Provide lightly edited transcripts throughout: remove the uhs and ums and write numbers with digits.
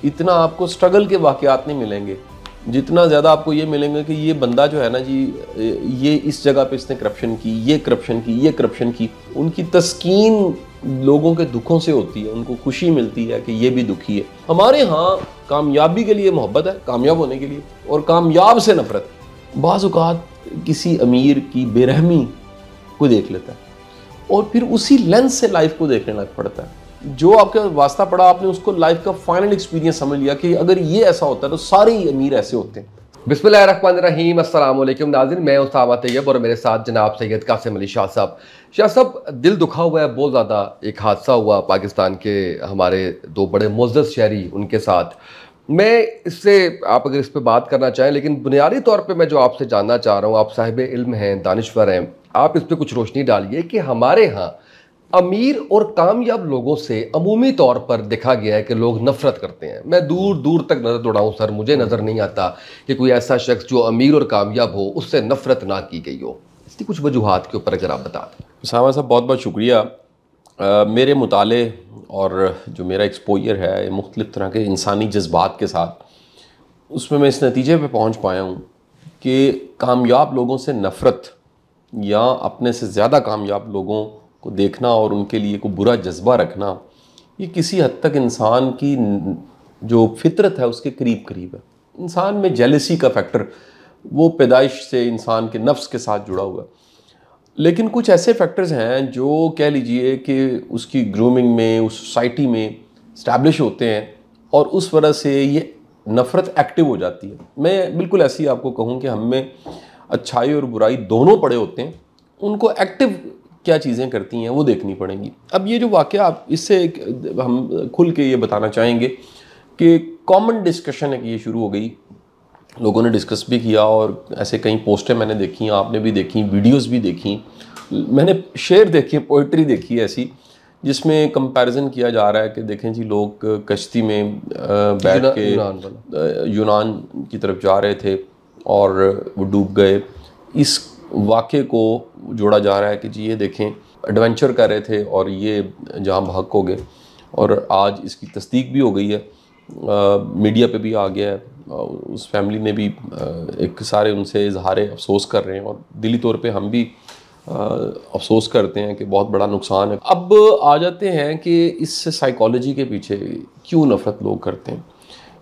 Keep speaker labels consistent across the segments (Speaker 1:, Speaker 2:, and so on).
Speaker 1: इतना आपको स्ट्रगल के वाक़यात नहीं मिलेंगे जितना ज़्यादा आपको ये मिलेंगे कि ये बंदा जो है ना जी, ये इस जगह पे इसने करप्शन की, ये करप्शन की, ये करप्शन की। उनकी तस्कीन लोगों के दुखों से होती है, उनको खुशी मिलती है कि ये भी दुखी है। हमारे यहाँ कामयाबी के लिए मोहब्बत है, कामयाब होने के लिए, और कामयाब से नफरत। बाज़ औक़ात किसी अमीर की बेरहमी को देख लेता है और फिर उसी लेंस से लाइफ को देखने लग पड़ता है। जो आपका वास्ता पड़ा, आपने उसको लाइफ का फाइनल एक्सपीरियंस समझ लिया कि अगर ये ऐसा होता है तो सारे ही अमीर ऐसे होते हैं।
Speaker 2: बिस्मिल्लाहिर्रहमानिर्रहीम, अस्सलाम वालेकुम नाज़रीन, मैं उसामा तैयब और मेरे साथ जनाब सैयद कासिम अली शाह साहब। शाह साहब, दिल दुखा हुआ है बहुत ज़्यादा। एक हादसा हुआ पाकिस्तान के, हमारे दो बड़े मुअज़्ज़ज़ शहरी, उनके साथ। मैं इससे, आप अगर इस पर बात करना चाहें, लेकिन बुनियादी तौर पे मैं जो आपसे जानना चाह रहा हूँ, आप साहिब इल्म हैं, दानिश्वर हैं, आप इस पर कुछ रोशनी डालिए कि हमारे यहाँ अमीर और कामयाब लोगों से अमूमी तौर पर देखा गया है कि लोग नफरत करते हैं। मैं दूर दूर तक नज़र दौड़ाऊँ सर, मुझे नज़र नहीं आता कि कोई ऐसा शख्स जो अमीर और कामयाब हो उससे नफरत ना की गई हो। इसकी कुछ वजूहात के ऊपर अगर आप बता दें।
Speaker 1: उसामा साहब, बहुत बहुत शुक्रिया। मेरे मुताले और जो मेरा एक्सपोजर है मुख्तलिफ़ तरह के इंसानी जज्बात के साथ, उसमें मैं इस नतीजे पे पहुंच पाया हूँ कि कामयाब लोगों से नफ़रत या अपने से ज़्यादा कामयाब लोगों को देखना और उनके लिए कोई बुरा जज्बा रखना, ये किसी हद तक इंसान की जो फितरत है उसके करीब करीब है। इंसान में जेलसी का फैक्टर वो पैदाइश से इंसान के नफ्स के साथ जुड़ा हुआ है, लेकिन कुछ ऐसे फैक्टर्स हैं जो कह लीजिए कि उसकी ग्रूमिंग में, उस सोसाइटी में इस्टेब्लिश होते हैं और उस वजह से ये नफ़रत एक्टिव हो जाती है। मैं बिल्कुल ऐसी आपको कहूँ कि हम में अच्छाई और बुराई दोनों पड़े होते हैं, उनको एक्टिव क्या चीज़ें करती हैं वो देखनी पड़ेंगी। अब ये जो वाक़या, आप इससे हम खुल के ये बताना चाहेंगे कि कॉमन डिस्कशन है कि ये शुरू हो गई, लोगों ने डिस्कस भी किया और ऐसे कई पोस्टें मैंने देखी, आपने भी देखी, वीडियोस भी देखी, मैंने शेर देखे, पोइट्री देखी है ऐसी, जिसमें कंपैरिजन किया जा रहा है कि देखें जी, लोग कश्ती में बैठ के यूनान की तरफ जा रहे थे और वो डूब गए। इस वाक़े को जोड़ा जा रहा है कि जी ये देखें, एडवेंचर कर रहे थे और ये जहाँ बहक हो गए, और आज इसकी तस्दीक भी हो गई है, मीडिया पे भी आ गया है, उस फैमिली ने भी एक सारे उनसे इजहार अफसोस कर रहे हैं और दिली तौर पे हम भी अफसोस करते हैं कि बहुत बड़ा नुकसान है। अब आ जाते हैं कि इस साइकोलॉजी के पीछे क्यों नफ़रत लोग करते हैं।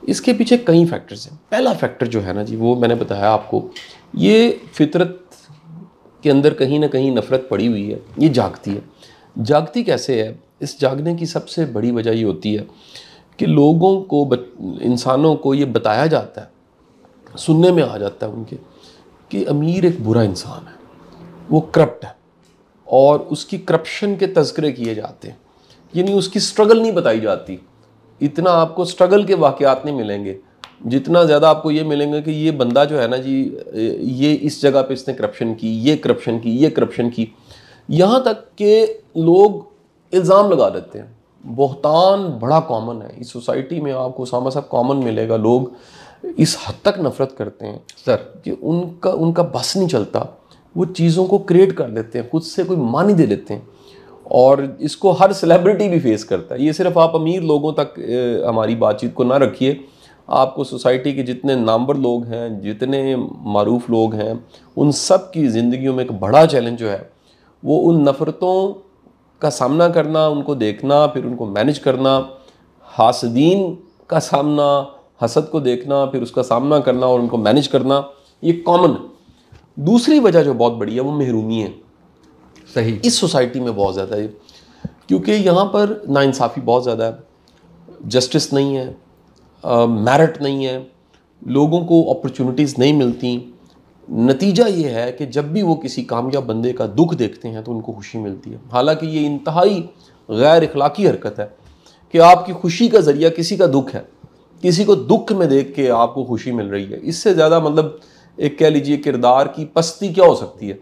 Speaker 1: इसके पीछे कई फैक्टर्स हैं। पहला फैक्टर जो है ना जी, वो मैंने बताया आपको, ये फितरत के अंदर कहीं ना कहीं नफ़रत पड़ी हुई है, ये जागती है। जागती कैसे है? इस जागने की सबसे बड़ी वजह ये होती है कि लोगों को, इंसानों को ये बताया जाता है, सुनने में आ जाता है उनके, कि अमीर एक बुरा इंसान है, वो करप्ट है, और उसकी करप्शन के तज़किरे किए जाते हैं, यानी उसकी स्ट्रगल नहीं बताई जाती। इतना आपको स्ट्रगल के वाक़यात नहीं मिलेंगे जितना ज़्यादा आपको ये मिलेंगे कि ये बंदा जो है ना जी, ये इस जगह पे इसने करप्शन की, ये करप्शन की, ये करप्शन की। यहाँ तक कि लोग इल्ज़ाम लगा देते हैं। बहतान बड़ा कॉमन है इस सोसाइटी में, आपको उसामा साहब कॉमन मिलेगा। लोग इस हद तक नफ़रत करते हैं सर कि उनका बस नहीं चलता, वो चीज़ों को क्रिएट कर देते हैं, खुद से कोई मानी दे देते हैं, और इसको हर सेलिब्रिटी भी फेस करता है। ये सिर्फ आप अमीर लोगों तक हमारी बातचीत को ना रखिए, आपको सोसाइटी के जितने नामवर लोग हैं, जितने मारूफ लोग हैं, उन सब की ज़िंदगियों में एक बड़ा चैलेंज जो है वो उन नफ़रतों का सामना करना, उनको देखना, फिर उनको मैनेज करना, हासदीन का सामना, हसद को देखना, फिर उसका सामना करना और उनको मैनेज करना, ये कॉमन है। दूसरी वजह जो बहुत बड़ी है वो महरूमी है।
Speaker 2: सही,
Speaker 1: इस सोसाइटी में बहुत ज़्यादा है, क्योंकि यहाँ पर नाइंसाफ़ी बहुत ज़्यादा है, जस्टिस नहीं है, मेरिट नहीं है, लोगों को अपॉर्चुनिटीज़ नहीं मिलती। नतीजा ये है कि जब भी वो किसी कामयाब बंदे का दुख देखते हैं तो उनको खुशी मिलती है। हालांकि ये इंतहाई गैर इखलाकी हरकत है कि आपकी खुशी का ज़रिया किसी का दुख है, किसी को दुख में देख के आपको खुशी मिल रही है। इससे ज़्यादा मतलब एक कह लीजिए किरदार की पस्ती क्या हो सकती है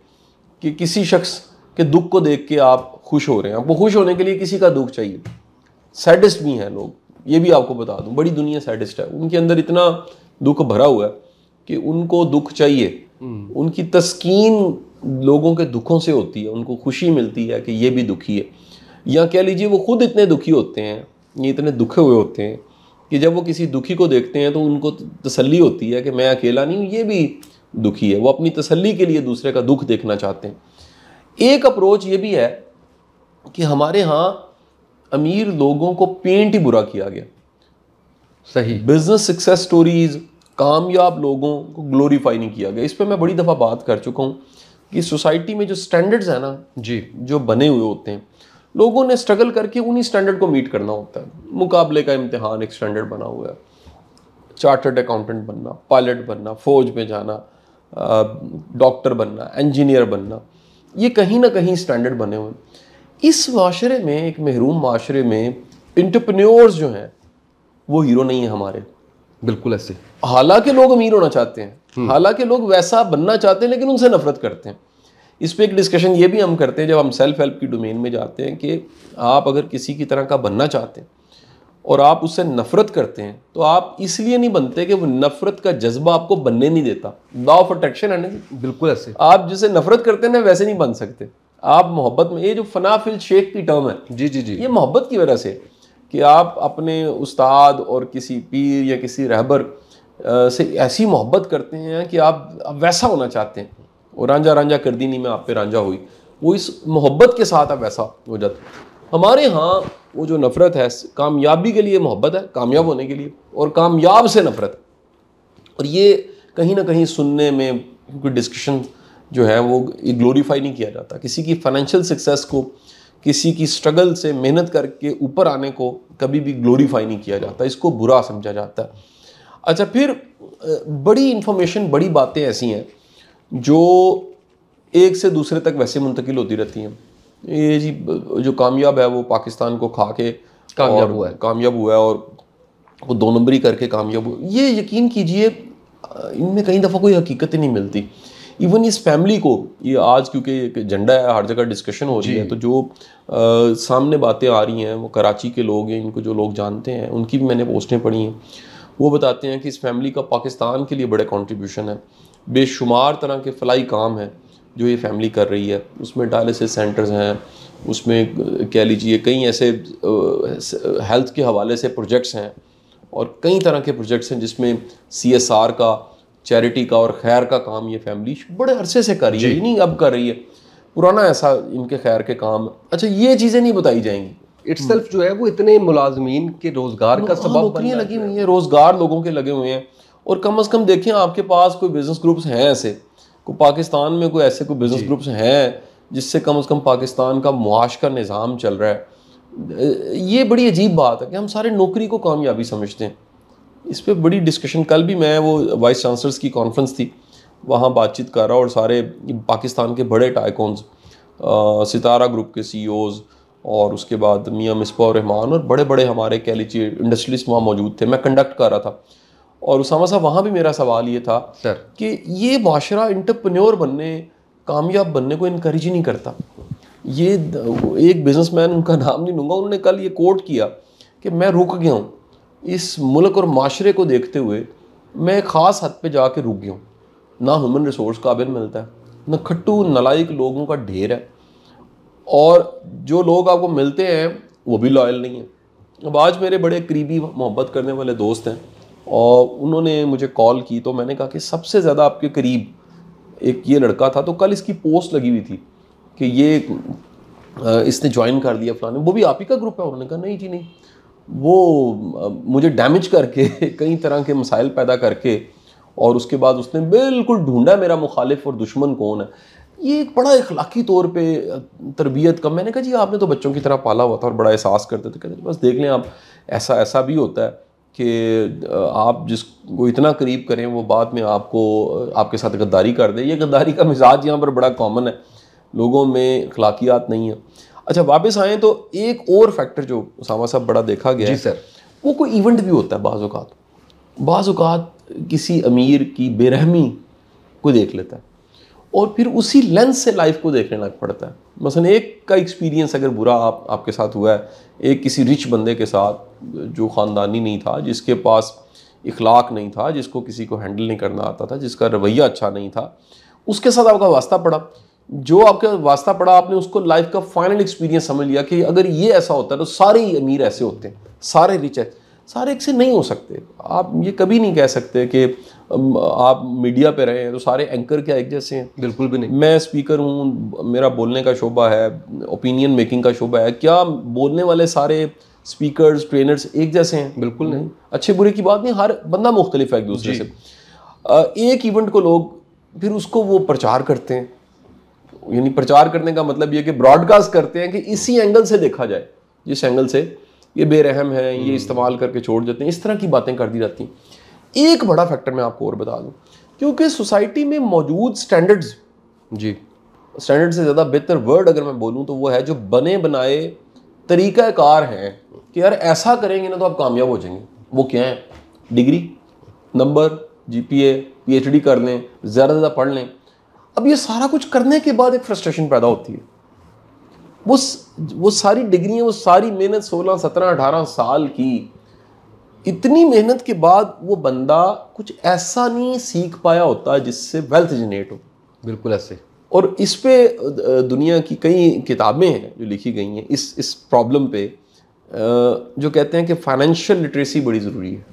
Speaker 1: कि किसी शख्स के दुख को देख के आप खुश हो रहे हैं। आपको खुश होने के लिए किसी का दुख चाहिए। सैडिस्ट भी हैं लोग, ये भी आपको बता दूं, बड़ी दुनिया सैडिस्ट है, उनके अंदर इतना दुख भरा हुआ है कि उनको दुख चाहिए। उनकी तस्कीन लोगों के दुखों से होती है, उनको खुशी मिलती है कि ये भी दुखी है, या कह लीजिए वो खुद इतने दुखी होते हैं, ये इतने दुखे हुए होते हैं कि जब वो किसी दुखी को देखते हैं तो उनको तसल्ली होती है कि मैं अकेला नहीं हूँ, ये भी दुखी है। वो अपनी तसल्ली के लिए दूसरे का दुख देखना चाहते हैं। एक अप्रोच ये भी है कि हमारे यहाँ अमीर लोगों को पेंट ही बुरा किया गया।
Speaker 2: सही।
Speaker 1: बिजनेस सक्सेस स्टोरीज, कामयाब लोगों को ग्लोरीफाई नहीं किया गया। इस पे मैं बड़ी दफ़ा बात कर चुका हूँ कि सोसाइटी में जो स्टैंडर्ड्स हैं ना
Speaker 2: जी,
Speaker 1: जो बने हुए होते हैं, लोगों ने स्ट्रगल करके उन्हीं स्टैंडर्ड को मीट करना होता है। मुकाबले का इम्तिहान एक स्टैंडर्ड बना हुआ है, चार्टर्ड अकाउंटेंट बनना, पायलट बनना, फौज में जाना, डॉक्टर बनना, इंजीनियर बनना, ये कहीं ना कहीं स्टैंडर्ड बने हुए हैं। इस माशरे में, एक महरूम माशरे में, एंटरप्रेन्योर्स जो हैं वो हीरो नहीं है हमारे।
Speaker 2: बिल्कुल ऐसे।
Speaker 1: हालांकि लोग अमीर होना चाहते हैं, हालांकि लोग वैसा बनना चाहते हैं, लेकिन उनसे नफरत करते हैं। इस पे एक डिस्कशन ये भी हम करते हैं जब हम सेल्फ हेल्प की डोमेन में जाते हैं कि आप अगर किसी की तरह का बनना चाहते हैं और आप उससे नफरत करते हैं तो आप इसलिए नहीं बनते कि वो नफरत का जज्बा आपको बनने नहीं देता। लॉ ऑफ अट्रैक्शन है ना जी।
Speaker 2: बिल्कुल ऐसे।
Speaker 1: आप जिसे नफरत करते हैं ना वैसे नहीं बन सकते। आप मोहब्बत में, ये जो फना फिल शेख की टर्म है,
Speaker 2: जी जी जी,
Speaker 1: ये मोहब्बत की वजह से कि आप अपने उस्ताद और किसी पीर या किसी रहबर से ऐसी मोहब्बत करते हैं कि आप वैसा होना चाहते हैं। और रांझा रांझा कर दी नहीं मैं आप पे रांझा हुई, वो इस मोहब्बत के साथ आप वैसा हो जाते। हमारे यहाँ वो जो नफ़रत है, कामयाबी के लिए मोहब्बत है, कामयाब होने के लिए, और कामयाब से नफ़रत। और ये कहीं ना कहीं सुनने में कोई डिस्कशन जो है वो ग्लोरीफाई नहीं किया जाता। किसी की फाइनेंशियल सक्सेस को, किसी की स्ट्रगल से मेहनत करके ऊपर आने को कभी भी ग्लोरीफाई नहीं किया जाता, इसको बुरा समझा जाता है। अच्छा, फिर बड़ी इंफॉर्मेशन, बड़ी बातें ऐसी हैं जो एक से दूसरे तक वैसे मुंतकिल होती रहती हैं। ये जी जो कामयाब है वो पाकिस्तान को खा के कामयाब हुआ है और वो 2 नंबरी करके कामयाब हुआ। ये यकीन कीजिए इनमें कई दफ़ा कोई हकीकत ही नहीं मिलती। इवन इस फैमिली को, ये आज क्योंकि एक एजेंडा है, हर जगह डिस्कशन हो रही है, तो जो सामने बातें आ रही हैं वो कराची के लोग हैं, इनको जो लोग जानते हैं उनकी भी मैंने पोस्टें पढ़ी हैं। वो बताते हैं कि इस फैमिली का पाकिस्तान के लिए बड़े कंट्रीब्यूशन है। बेशुमार तरह के फलाई काम है जो ये फैमिली कर रही है। उसमें डायलिसिस सेंटर्स हैं, उसमें कह लीजिए कई ऐसे हेल्थ के हवाले से प्रोजेक्ट्स हैं और कई तरह के प्रोजेक्ट्स हैं जिसमें CSR का, चैरिटी का और खैर का काम ये फैमिली बड़े अरसे से कर रही है। ये नहीं अब कर रही है, पुराना ऐसा इनके खैर के काम। अच्छा, ये चीज़ें नहीं बताई जाएंगी।
Speaker 2: इट्सल्फ जो है वो इतने मुलाजमीन के रोजगार का सबब
Speaker 1: नौकरियां लगी हुई हैं, रोजगार लोगों के लगे हुए हैं। और कम से कम देखें आपके पास कोई बिजनेस ग्रुप्स हैं ऐसे, कोई पाकिस्तान में कोई ऐसे कोई बिजनेस ग्रुप्स हैं जिससे कम से कम पाकिस्तान का मुआश का निज़ाम चल रहा है। ये बड़ी अजीब बात है कि हम सारे नौकरी को कामयाबी समझते हैं। इस पर बड़ी डिस्कशन, कल भी मैं वो वाइस चांसलर्स की कॉन्फ्रेंस थी, वहाँ बातचीत कर रहा और सारे पाकिस्तान के बड़े टाइकॉन्स, सितारा ग्रुप के CEOs और उसके बाद मियाँ मिसबा रहमान और बड़े बड़े हमारे कह लीजिए इंडस्ट्रियलिस्ट वहाँ मौजूद थे। मैं कंडक्ट कर रहा था और उसामा साहब वहाँ भी मेरा सवाल ये था
Speaker 2: सर
Speaker 1: कि ये माशरा एंटरप्रेन्योर बनने, कामयाब बनने को इनकरेज ही नहीं करता। ये एक बिजनेसमैन, उनका नाम नहीं लूँगा, उन्होंने कल ये कोट किया कि मैं रुक गया हूँ इस मुल्क और माशरे को देखते हुए, मैं ख़ास हद पे जाके रुक गया हूँ। ना ह्यूमन रिसोर्स काबिल मिलता है, ना खट्टू नलायक लोगों का ढेर है, और जो लोग आपको मिलते हैं वो भी लॉयल नहीं है। अब आज मेरे बड़े करीबी मोहब्बत करने वाले दोस्त हैं और उन्होंने मुझे कॉल की तो मैंने कहा कि सबसे ज़्यादा आपके करीब एक ये लड़का था, तो कल इसकी पोस्ट लगी हुई थी कि ये इसने ज्वाइन कर दिया फलाने, वो भी आप ही का ग्रुप है। उन्होंने कहा नहीं जी नहीं, वो मुझे डैमेज करके कई तरह के मसाइल पैदा करके और उसके बाद उसने बिल्कुल ढूंढा मेरा मुखालिफ और दुश्मन कौन है। ये एक बड़ा इखलाकी तौर पे तरबियत का। मैंने कहा जी आपने तो बच्चों की तरह पाला हुआ था और बड़ा एहसास करते थे। कहते बस देख लें आप, ऐसा ऐसा भी होता है कि आप जिसको इतना करीब करें वो बाद में आपको, आपके साथ गद्दारी कर दे। ये गद्दारी का मिजाज यहाँ पर बड़ा कॉमन है, लोगों में अखलाकियात नहीं है। अच्छा, वापस आएँ तो एक और फैक्टर जो उसामा साहब बड़ा देखा गया
Speaker 2: जी सर,
Speaker 1: वो कोई इवेंट भी होता है। बाज़ औक़ात किसी अमीर की बेरहमी को देख लेता है और फिर उसी लेंस से लाइफ को देखने लग पड़ता है। मसलन एक का एक्सपीरियंस अगर बुरा आपके साथ हुआ है, एक किसी रिच बंदे के साथ जो ख़ानदानी नहीं था, जिसके पास इखलाक नहीं था, जिसको किसी को हैंडल नहीं करना आता था, जिसका रवैया अच्छा नहीं था, उसके साथ आपका वास्ता पड़ा। जो आपका वास्ता पड़ा, आपने उसको लाइफ का फाइनल एक्सपीरियंस समझ लिया कि अगर ये ऐसा होता है तो सारे ही अमीर ऐसे होते हैं, सारे रिच है। सारे एक से नहीं हो सकते। आप ये कभी नहीं कह सकते कि आप मीडिया पे रहे हैं तो सारे एंकर क्या एक जैसे हैं।
Speaker 2: बिल्कुल भी नहीं।
Speaker 1: मैं स्पीकर हूँ, मेरा बोलने का शोबा है, ओपिनियन मेकिंग का शोबा है, क्या बोलने वाले सारे स्पीकर्स ट्रेनर्स एक जैसे हैं?
Speaker 2: बिल्कुल नहीं।
Speaker 1: अच्छे बुरे की बात नहीं, हर बंदा मुख्तलिफ है एक दूसरे से। एक इवेंट को लोग फिर उसको वो प्रचार करते हैं, यानी प्रचार करने का मतलब ये कि ब्रॉडकास्ट करते हैं कि इसी एंगल से देखा जाए, जिस एंगल से ये बेरहम है, ये इस्तेमाल करके छोड़ देते हैं, इस तरह की बातें कर दी जाती हैं। एक बड़ा फैक्टर मैं आपको और बता दूं, क्योंकि सोसाइटी में मौजूद स्टैंडर्ड्स,
Speaker 2: जी,
Speaker 1: स्टैंडर्ड से ज़्यादा बेहतर वर्ड अगर मैं बोलूं तो वो है जो बने बनाए तरीक़ाकार हैं कि यार ऐसा करेंगे ना तो आप कामयाब हो जाएंगे। वो क्या है? डिग्री, नंबर, जीपीए, पीएचडी कर लें, ज़्यादा से ज़्यादा पढ़ लें। अब ये सारा कुछ करने के बाद एक फ्रस्ट्रेशन पैदा होती है। वो सारी डिग्रियाँ, वो सारी मेहनत 16, 17, 18 साल की, इतनी मेहनत के बाद वो बंदा कुछ ऐसा नहीं सीख पाया होता जिससे वेल्थ जनरेट हो।
Speaker 2: बिल्कुल ऐसे।
Speaker 1: और इस पे दुनिया की कई किताबें हैं जो लिखी गई हैं इस प्रॉब्लम पे, जो कहते हैं कि फाइनेंशियल लिटरेसी बड़ी ज़रूरी है।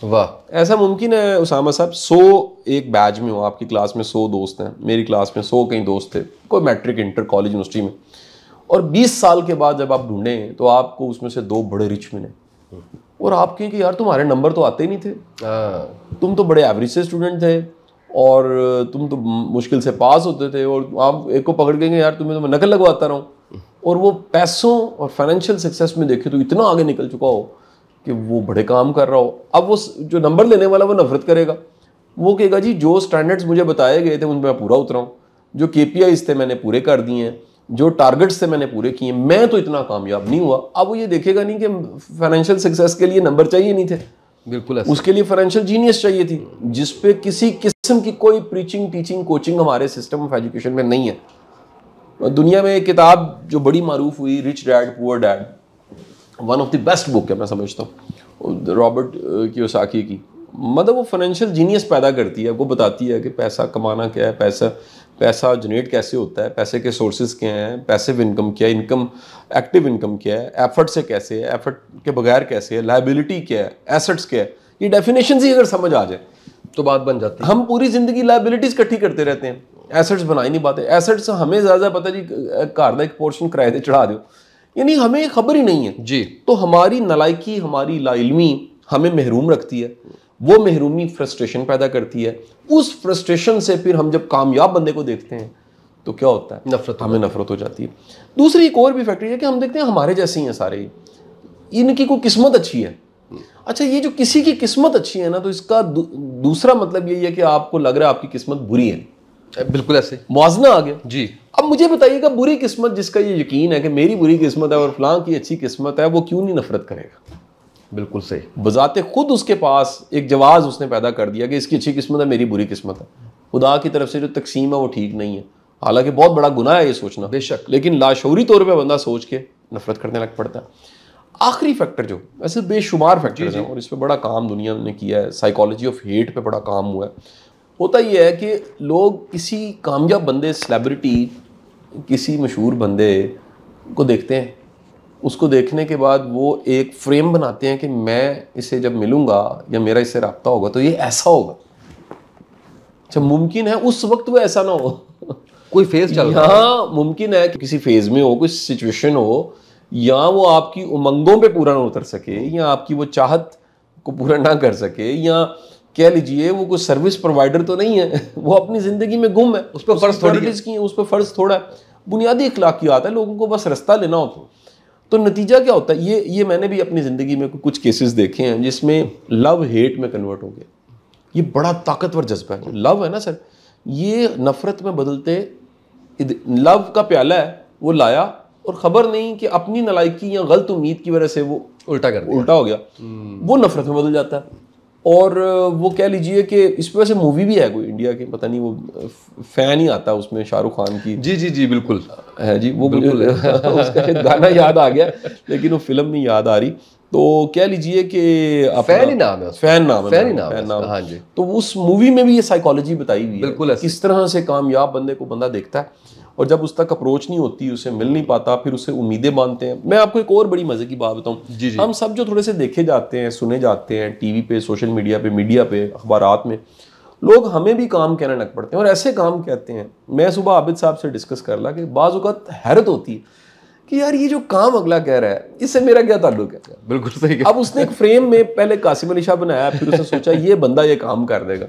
Speaker 2: वाह।
Speaker 1: ऐसा मुमकिन है उसामा साहब 100 एक बैच में हो, आपकी क्लास में 100 दोस्त हैं, मेरी क्लास में 100 कई दोस्त थे, कोई मैट्रिक, इंटर, कॉलेज, यूनिवर्सिटी में, और 20 साल के बाद जब आप ढूंढें तो आपको उसमें से 2 बड़े रिच मिले, और आप कहें कि यार तुम्हारे नंबर तो आते ही नहीं थे, तुम तो बड़े एवरेज से स्टूडेंट थे और तुम तो मुश्किल से पास होते थे, और आप एक को पकड़ गए यार तुम्हें तो मैं नकल लगवाता रहूँ, और वो पैसों और फाइनेंशियल सक्सेस में देखे तो इतना आगे निकल चुका हो कि वो बड़े काम कर रहा हो। अब वो जो नंबर लेने वाला वो नफरत करेगा, वो कहेगा जी जो स्टैंडर्ड्स मुझे बताए गए थे उन पर मैं पूरा उतरा हूँ, जो KPIs थे मैंने पूरे कर दिए हैं, जो टारगेट्स थे मैंने पूरे किए, मैं तो इतना कामयाब नहीं हुआ। अब वो ये देखेगा नहीं कि फाइनेंशियल सक्सेस के लिए नंबर चाहिए नहीं थे,
Speaker 2: बिल्कुल,
Speaker 1: उसके लिए फाइनेंशियल जीनियस चाहिए थी, जिस पे किसी किस्म की कोई प्रीचिंग, टीचिंग, कोचिंग हमारे सिस्टम ऑफ एजुकेशन में नहीं है। दुनिया में एक किताब जो बड़ी मारूफ हुई, rich dad poor dad, one of the best book है मैं समझता हूँ, रॉबर्ट कियोसाकी की। मतलब वो फाइनेंशियल जीनियस पैदा करती है, वो बताती है कि पैसा कमाना क्या है, पैसा जनरेट कैसे होता है, पैसे के सोर्सेज क्या हैं, पैसिव इनकम क्या है, इनकम, एक्टिव इनकम क्या है, एफर्ट से कैसे है, एफर्ट के बगैर कैसे है, लायबिलिटी क्या है, एसेट्स क्या है, ये डेफिनेशन ही अगर समझ आ जाए
Speaker 2: तो बात बन जाती है।
Speaker 1: हम पूरी जिंदगी लायबिलिटीज इकट्ठी करते रहते हैं, एसेट्स बना ही नहीं पाते। एसेट्स हमें ज़्यादा पता जी, घर का एक पोर्शन किराए से चढ़ा दो, यानी हमें खबर ही नहीं है
Speaker 2: जी।
Speaker 1: तो हमारी नालायकी, हमारी लाइल्मी हमें महरूम रखती है, वो महरूमी फ्रस्ट्रेशन पैदा करती है। उस फ्रस्ट्रेशन से फिर हम जब कामयाब बंदे को देखते हैं तो क्या होता है?
Speaker 2: नफरत,
Speaker 1: हमें नफरत हो जाती है। दूसरी एक और भी फैक्ट्री है कि हम देखते हैं हमारे जैसे ही हैं सारे, इनकी कोई किस्मत अच्छी है। अच्छा, ये जो किसी की किस्मत अच्छी है ना, तो इसका दूसरा मतलब यही है कि आपको लग रहा है आपकी किस्मत बुरी है।
Speaker 2: बिल्कुल ऐसे
Speaker 1: मुआवजा आ गया
Speaker 2: जी।
Speaker 1: अब मुझे बताइएगा, बुरी किस्मत जिसका ये यकीन है कि मेरी बुरी किस्मत है और फलां की अच्छी किस्मत है, वो क्यों नहीं नफरत करेगा?
Speaker 2: बिल्कुल सही।
Speaker 1: बजाते खुद उसके पास एक जवाज उसने पैदा कर दिया कि इसकी अच्छी किस्मत है, मेरी बुरी किस्मत है। खुदा की तरफ से जो तकसीम है वो ठीक नहीं है, हालांकि बहुत बड़ा गुनाह है ये सोचना,
Speaker 2: बेशक,
Speaker 1: लेकिन लाशऊरी तौर पे बंदा सोच के नफरत करने लग पड़ता है। आखिरी फैक्टर जो वैसे बेशुमार फैक्टर्स हैं और इस पर बड़ा काम दुनिया ने किया है, साइकोलॉजी ऑफ हेट पे बड़ा काम हुआ है। होता ये है कि लोग किसी कामयाब बंदे, सेलिब्रिटी, किसी मशहूर बंदे को देखते हैं, उसको देखने के बाद वो एक फ्रेम बनाते हैं कि मैं इसे जब मिलूंगा या मेरा इससे रब्ता होगा तो ये ऐसा होगा। अच्छा, मुमकिन है उस वक्त वो ऐसा ना हो,
Speaker 2: कोई फेज चल रहा है।
Speaker 1: हाँ, मुमकिन है कि किसी फेज में हो, कोई सिचुएशन हो, या वो आपकी उमंगों पे पूरा ना उतर सके, या आपकी वो चाहत को पूरा ना कर सके, या कह लीजिए वो कोई सर्विस प्रोवाइडर तो नहीं है, वो अपनी ज़िंदगी में गुम है,
Speaker 2: उस पर फर्ज थोड़ी है,
Speaker 1: उस पर फर्ज थोड़ा है। बुनियादी अखलाकियात है, लोगों को बस रास्ता लेना हो तो नतीजा क्या होता है? ये मैंने भी अपनी ज़िंदगी में कुछ केसेस देखे हैं जिसमें लव हेट में कन्वर्ट हो गया। ये बड़ा ताकतवर जज्बा है, लव है ना सर, ये नफ़रत में बदलते। लव का प्याला है वो लाया और ख़बर नहीं कि अपनी नालायकी या गलत उम्मीद की वजह से वो उल्टा हो गया, वो नफ़रत में बदल जाता है। और वो कह लीजिए कि इस पर वैसे मूवी भी है कोई इंडिया की, पता नहीं, वो फ़ैन ही आता है उसमें, शाहरुख खान की।
Speaker 2: जी जी जी, बिल्कुल
Speaker 1: है जी, वो बिल्कुल उसका गाना याद आ गया लेकिन वो फिल्म नहीं याद आ रही। तो कह लीजिए कि
Speaker 2: फैन ही नाम है,
Speaker 1: फैन नाम।
Speaker 2: हाँ जी।
Speaker 1: तो उस मूवी में भी ये साइकोलॉजी बताई हुई है,
Speaker 2: बिल्कुल
Speaker 1: किस तरह से कामयाब बंदे को बंदा देखता है और जब उस तक अप्रोच नहीं होती, उसे मिल नहीं पाता, फिर उसे उम्मीदें बांधते हैं। मैं आपको एक और बड़ी मजे की बात बताऊं,
Speaker 2: जी जी।
Speaker 1: हम सब जो थोड़े से देखे जाते हैं, सुने जाते हैं टीवी पे, सोशल मीडिया पे, मीडिया पे, अखबारात में, लोग हमें भी काम कहने लग पड़ते हैं और ऐसे काम कहते हैं। मैं सुबह आबिद साहब से डिस्कस कर ला कि बाज़ औक़ात हैरत होती है कि यार ये जो काम अगला कह रहा है इससे मेरा क्या ताल्लुक है।
Speaker 2: बिल्कुल सही।
Speaker 1: अब उसने एक फ्रेम में पहले कासिम अली शाह बनाया, फिर उसने सोचा ये बंदा ये काम कर देगा।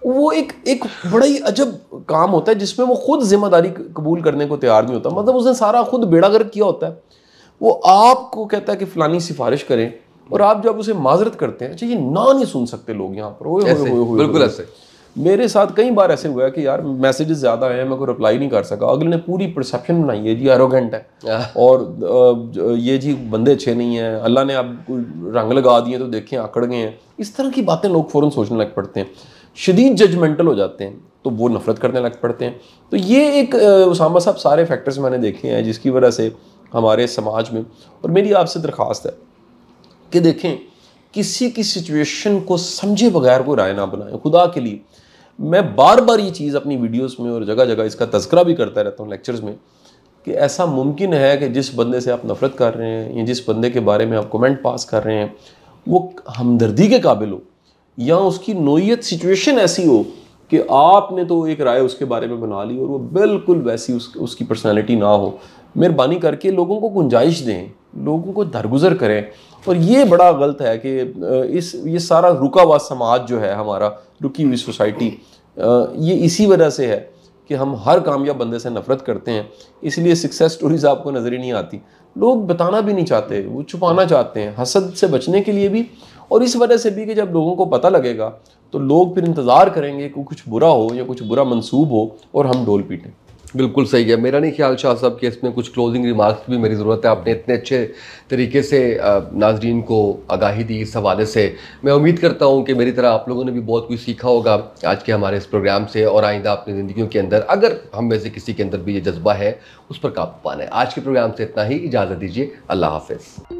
Speaker 1: वो एक बड़ा ही अजब काम होता है जिसमें वो खुद जिम्मेदारी कबूल करने को तैयार नहीं होता। मतलब उसने सारा खुद बेड़ा गर्क किया होता है। वो आपको कहता है कि फलानी सिफारिश करें और आप जब उसे माजरत करते हैं, अच्छा ये ना नहीं सुन सकते लोग यहाँ पर।
Speaker 2: बिल्कुल ऐसे
Speaker 1: मेरे साथ कई बार ऐसे हुआ है कि यार मैसेजेस ज़्यादा हैं, मैं कोई रिप्लाई नहीं कर सका। अगले ने पूरी परसेप्शन बनाई है जी एरोगेंट है और ये जी बंदे अच्छे नहीं हैं, अल्लाह ने आप रंग लगा दिए तो देखें आकड़ गए हैं। इस तरह की बातें लोग फ़ौरन सोचने लग पड़ते हैं, शदीद जजमेंटल हो जाते हैं, तो वो नफरत करने लग पड़ते हैं। तो ये एक उसामा साहब सारे फैक्टर्स मैंने देखे हैं जिसकी वजह से हमारे समाज में, और मेरी आपसे दरख्वास्त है कि देखें किसी की सिचुएशन को समझे बगैर कोई राय ना बनाएं, खुदा के लिए। मैं बार बार ये चीज़ अपनी वीडियोस में और जगह जगह इसका तज़किरा भी करता रहता हूँ लेक्चर्स में, कि ऐसा मुमकिन है कि जिस बंदे से आप नफ़रत कर रहे हैं या जिस बंदे के बारे में आप कमेंट पास कर रहे हैं वो हमदर्दी के काबिल हो, या उसकी नोयत सिचुएशन ऐसी हो कि आपने तो एक राय उसके बारे में बना ली और वो बिल्कुल वैसी उसकी पर्सनैलिटी ना हो। मेहरबानी करके लोगों को गुंजाइश दें, लोगों को दरगुजर करें। और ये बड़ा गलत है कि ये सारा रुका हुआ समाज जो है हमारा, रुकी हुई सोसाइटी, ये इसी वजह से है कि हम हर कामयाब बंदे से नफरत करते हैं। इसलिए सक्सेस स्टोरीज आपको नज़र ही नहीं आती, लोग बताना भी नहीं चाहते, वो छुपाना चाहते हैं, हसद से बचने के लिए भी, और इस वजह से भी कि जब लोगों को पता लगेगा तो लोग फिर इंतज़ार करेंगे कि कुछ बुरा हो या कुछ बुरा मंसूब हो और हम डोल पीटें।
Speaker 2: बिल्कुल सही है। मेरा नहीं ख्याल शाह साहब कि इसमें कुछ क्लोजिंग रिमार्क्स की भी मेरी ज़रूरत है। आपने इतने अच्छे तरीके से नाजरीन को आगाही दी इस हवाले से। मैं उम्मीद करता हूँ कि मेरी तरह आप लोगों ने भी बहुत कुछ सीखा होगा आज के हमारे इस प्रोग्राम से, और आइंदा अपनी ज़िंदगियों के अंदर अगर हम में से किसी के अंदर भी ये जज्बा है उस पर काबू पाना है। आज के प्रोग्राम से इतना ही, इजाज़त दीजिए, अल्लाह हाफ़िज़।